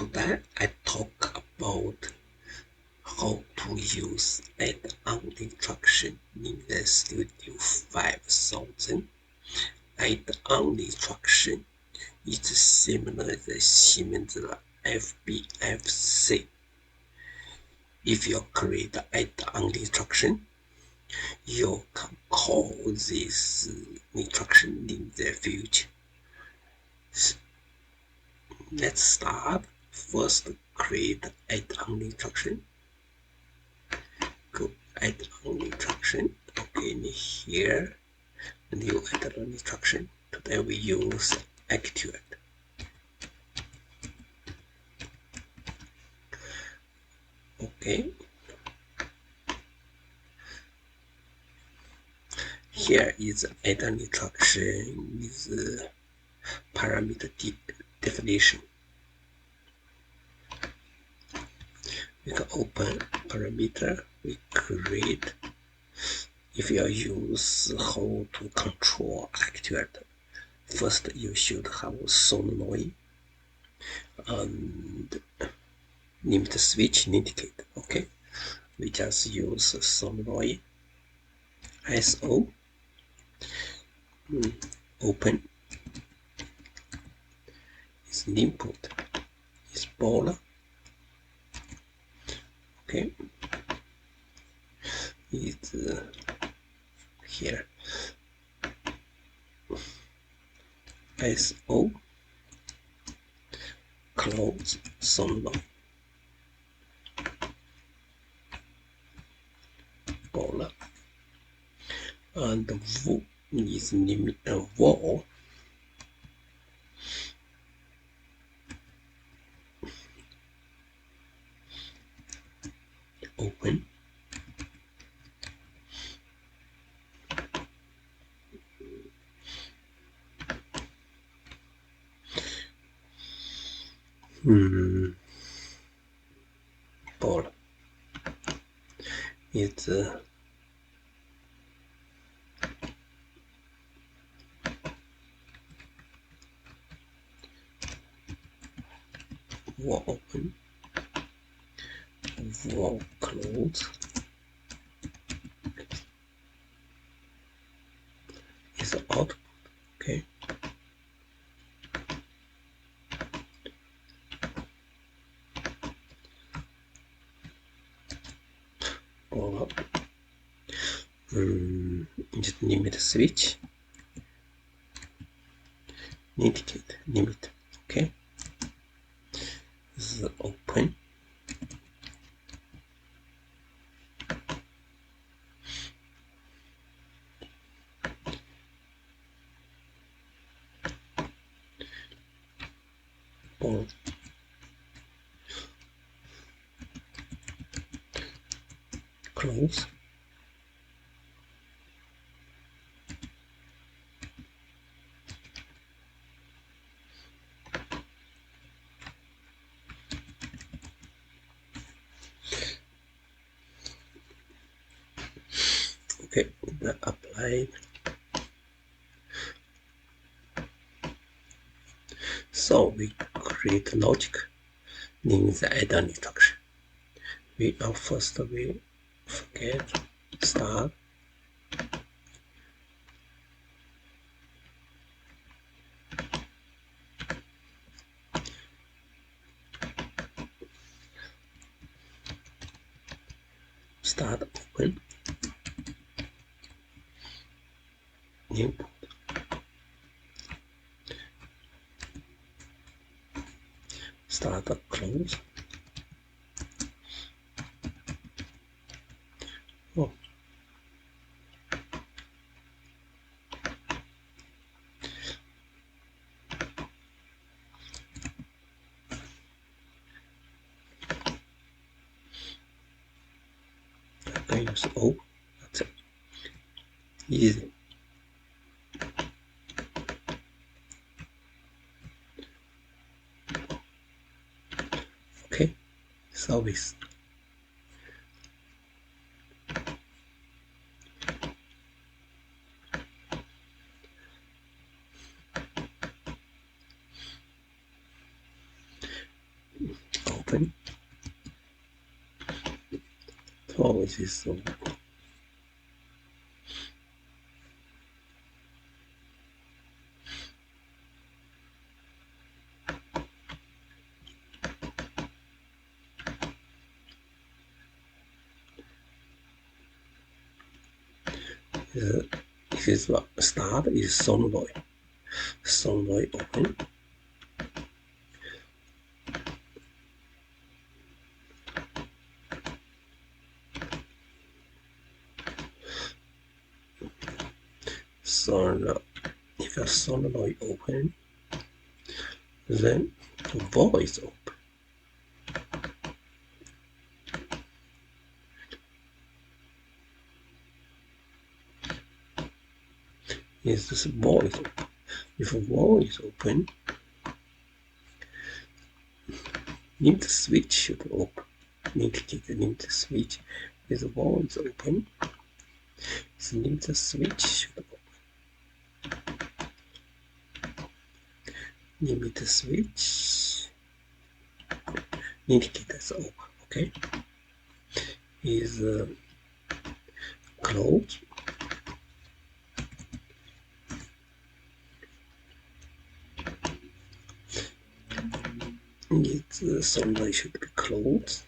Today I talk about how to use add-on instruction in the Studio 5000. Add-on instruction is similar to Siemens FBFC. If you create add-on instruction, you can call this instruction in the future. Let's start. First, create add-on instruction. Go add-on instruction. Okay, here, new add-on instruction. Today we use actuate. Okay. Here is add-on instruction with parameter definition. We can open parameter, we create. If you use how to control actuator, first you should have solenoid and limit switch indicate. Okay, we just use solenoid. ISO, open is input, is bola. Okay, is here ISO, close solenoid, bola, and V is wall. Open. Ball. It's wall open, wall close. Is output. Okay. Or just limit switch, indicate limit. Okay, this is open. Or close. Okay, applied. So we create logic in the add-on instruction. We forget start. Start open. Input. Start close. Oh. I can use O. That's it. Easy. Okay, service. open. Oh, it is so. This is what start is sonovoid. Sonovoid open. So now, if a solenoid open, then the void open. Is this void open? If a void is open, limit switch should open. Indicate the limit switch with the void open. The limit switch should open. Limit switch indicators open. Okay, is closed. Its solenoid should be closed.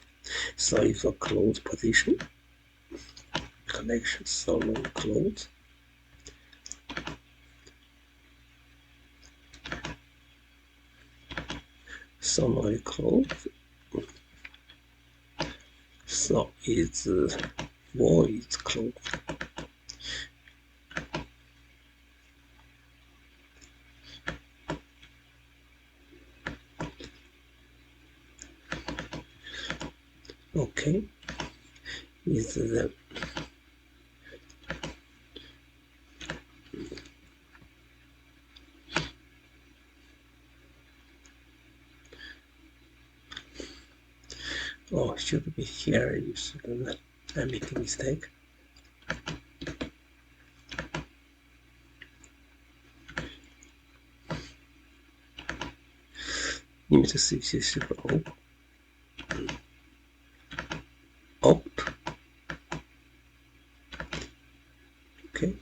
So if a closed position, connection solenoid closed. Solenoid closed. So its void closed. Okay, is the oh, should be here. You shouldn't. I make a mistake. Limit switch should open. Up. Okay.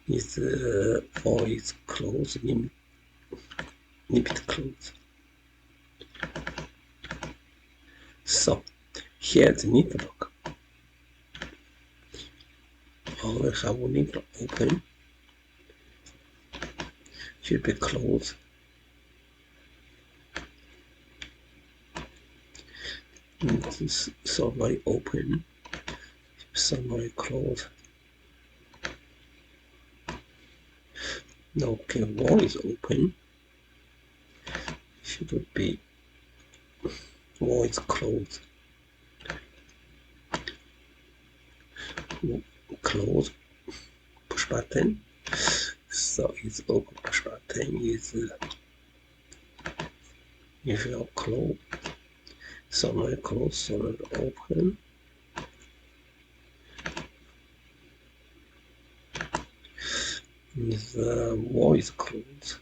Is void closed, limit closed. So here the network. We have a network open. Should be closed. This solenoid open. Solenoid closed. Okay, wall is open. Should be wall is closed. Close push button. So it's open push button is if you close solenoid close, solenoid open. The wall is closed.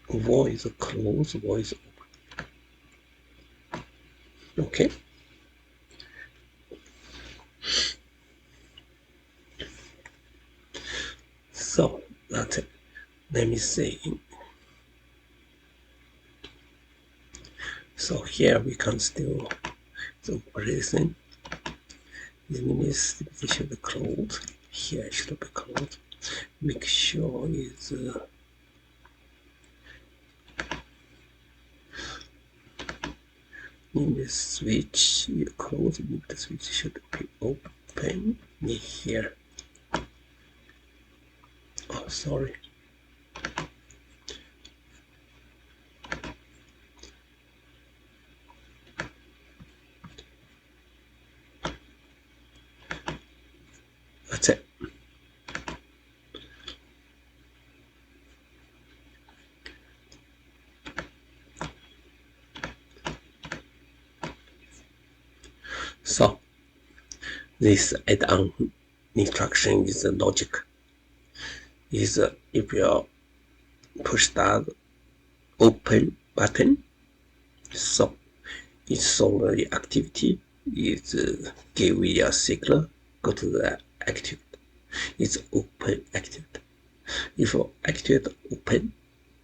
Wall is closed, wall is open. Okay. So that's it. Let me see. So here we can still the operation. The limits should be closed. Here should be closed. Make sure is limit switch close. Limit switch should be open here. Oh, sorry. That's it. So this add-on instruction is the logic. Is if you push that open button, so it solve the activity. It give you a signal, go to the active. It's open active. If you activate open,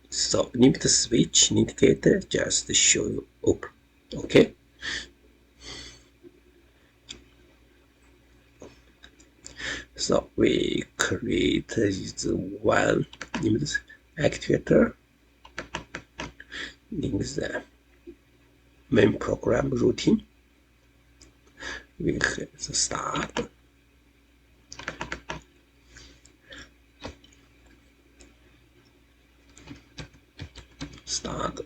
so limit switch indicator just show you open. Okay. So we create this one limit activator. In the main program routine, we have the start. Start.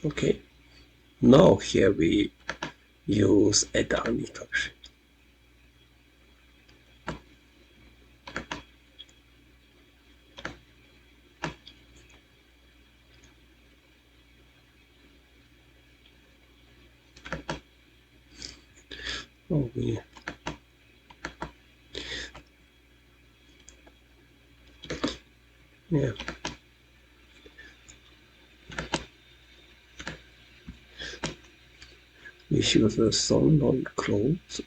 Okay. Now here we use add-on instruction. Oh, yeah. We should the solenoid close.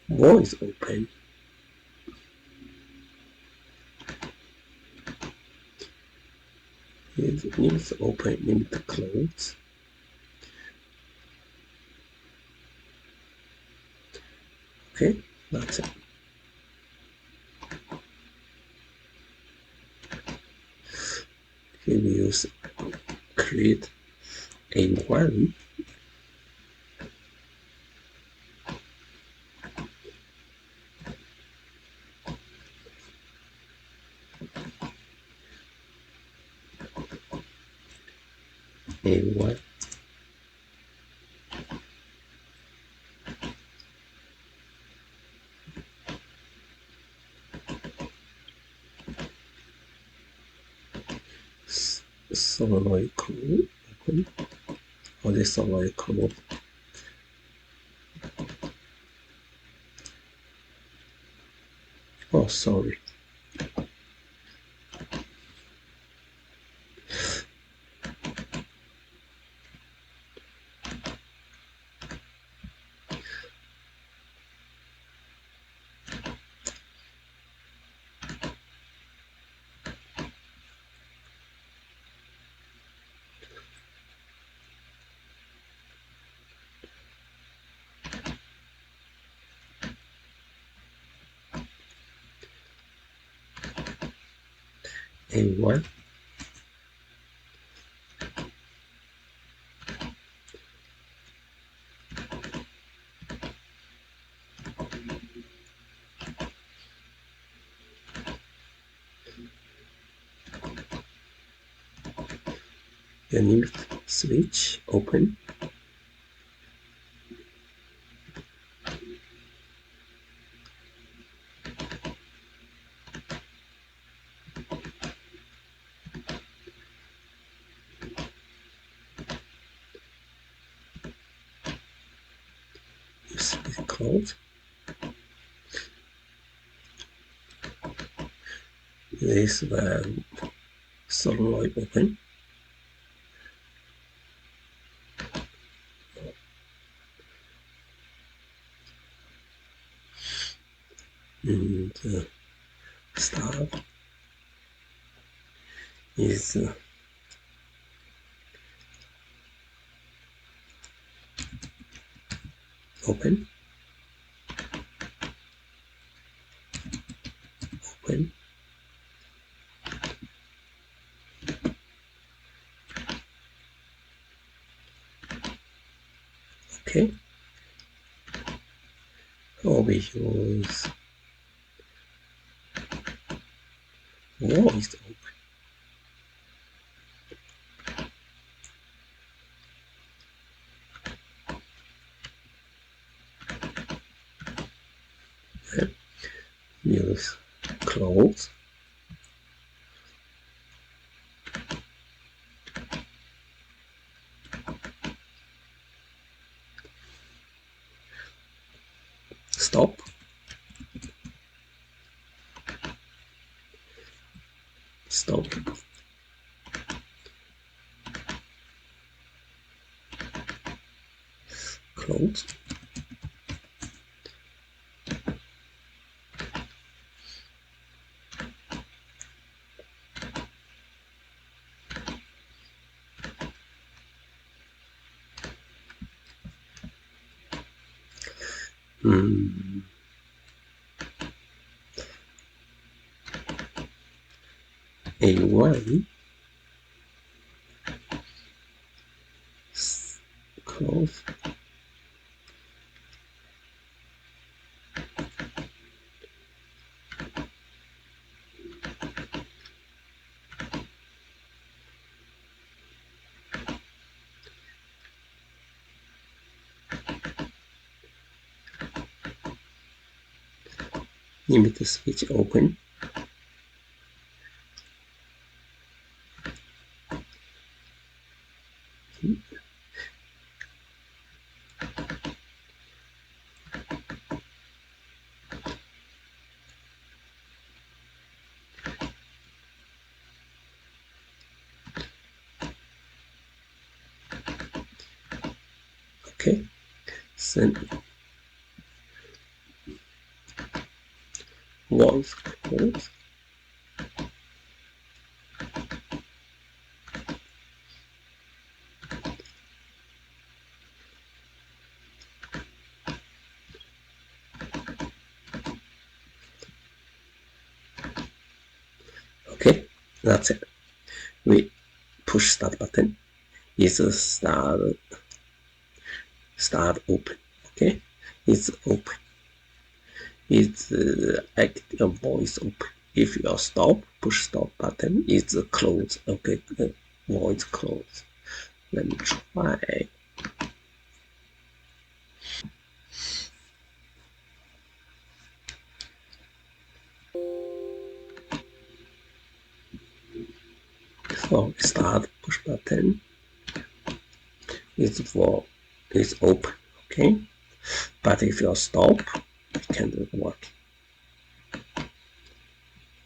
Voice open. Limit open, limit close. Okay, that's it. Here we use create A1. A1. Solenoid close. Open. Or the solenoid close. Oh, sorry. A1. The limit switch open. Use it close. This solenoid open. And start is open. Open. Okay. Oh, we use voice open. Use close. Stop. Stop. Close. A1 close. Limit switch open. Okay, then voice close. Okay, that's it. We push start button. It's start open. Okay, it's open. It's active voice open. If you stop, push stop button. It's close. Okay, voice close. Let me try. So start push button. It's open. Okay, but if you stop, it can't work.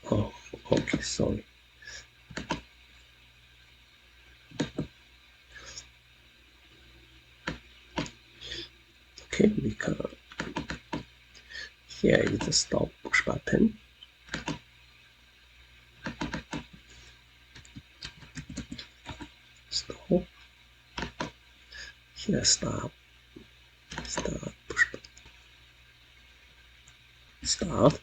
Oh, okay, sorry. Okay, we can. Here is the stop push button. Stop. Here stop. Start push button. Start.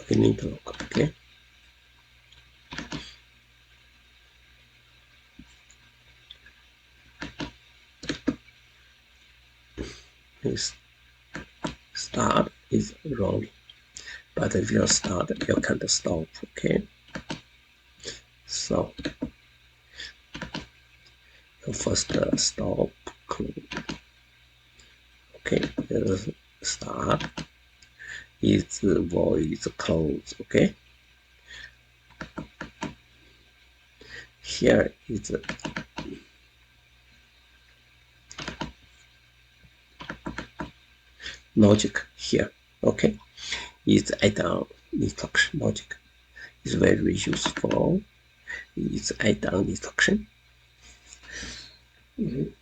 We need to look. Okay. This start is wrong, but if you start, you can't stop. Okay. So you first stop, close. Okay, start is voice close. Okay, here is logic here. Okay, it's add-on instruction logic. It's very useful. It's add-on instruction.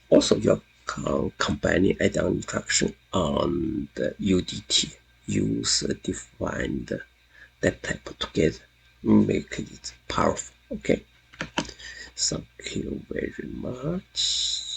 Also, you can combine add-on instruction on the UDT, user defined that type together, make it powerful. Okay, thank you very much.